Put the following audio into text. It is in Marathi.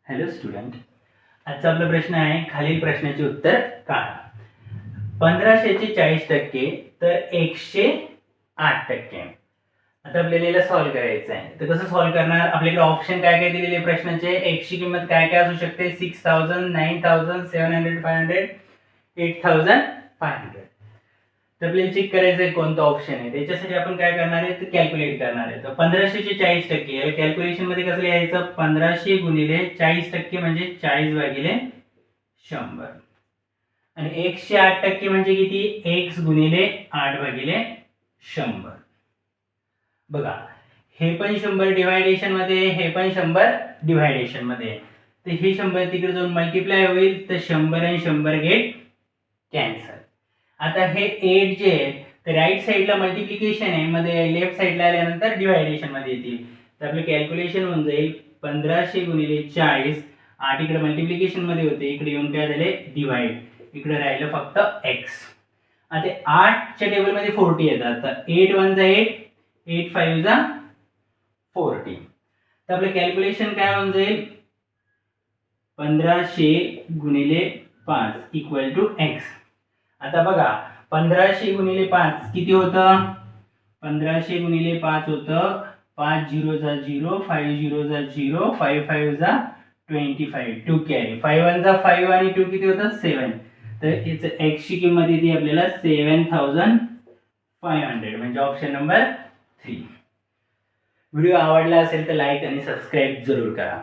हॅलो स्टुडंट, आजचा आपला प्रश्न आहे खालील प्रश्नाचे उत्तर काढा. 1500चे 40% तर 108%. आता आपल्याला याला सॉल्व्ह करायचं आहे. तर कसं सॉल्व्ह करणार? आपल्याकडे ऑप्शन काय काय दिलेले प्रश्नाचे? x ची किंमत काय काय असू शकते? 6000, 9000, 700, 500, 8500. तर आपल्याला चेक करायचं आहे कोणता ऑप्शन आहे. त्याच्यासाठी आपण काय करणार आहे? तर कॅल्क्युलेट करणार आहे. तर 1500चे 40% या कॅल्क्युलेशन मध्ये कसं लिहायचं? 1500 गुणिले 40% म्हणजे 40 भागिले 100. आणि 108% म्हणजे किती? x गुणिले 8 भागिले 100. बघा, हे पण 100 डिव्हायडेशन मध्ये, हे पण 100 डिव्हायडेशन मध्ये. तर हे 100 तिकडे जाऊन मल्टिप्लाय होईल, तर 100 आणि 100 गेट कॅन्सल. आता हे 8 जे आहे ते राईट साइडला मल्टिप्लिकेशन आहे, मध्ये लेफ्ट साइडला आल्यानंतर डिव्हायडेशन मध्ये येतील. तर आपलं कॅल्क्युलेशन होऊन जाईल 1500 गुणिले 40. 8 इकडे मल्टिप्लिकेशन मध्ये होते, इकडे येऊन काय झाले? डिवाइड. इकडे राहिलं फक्त x. आता 8 च्या टेबल मध्ये 40 येतात. तर 8 1 जा 8, 8 5 जा 40. तर आपलं कॅल्क्युलेशन काय होऊन जाईल? 1500 गुणिले 5 इक्वल टू x. आता बघा, 1500 गुणिले 5 किती होतं? 1500 गुणिले 5 होतं 5 0 जा 0, 5 0 जा 0, 5 5 जा 25, 2 कॅरी, 5 1 जा 5 आणि 2 किती होतं? 7. तर याचं x ची किंमत येते आपल्याला 7500, म्हणजे ऑप्शन नंबर 3. व्हिडिओ आवडला असेल तर लाईक आणि सबस्क्राईब जरूर करा.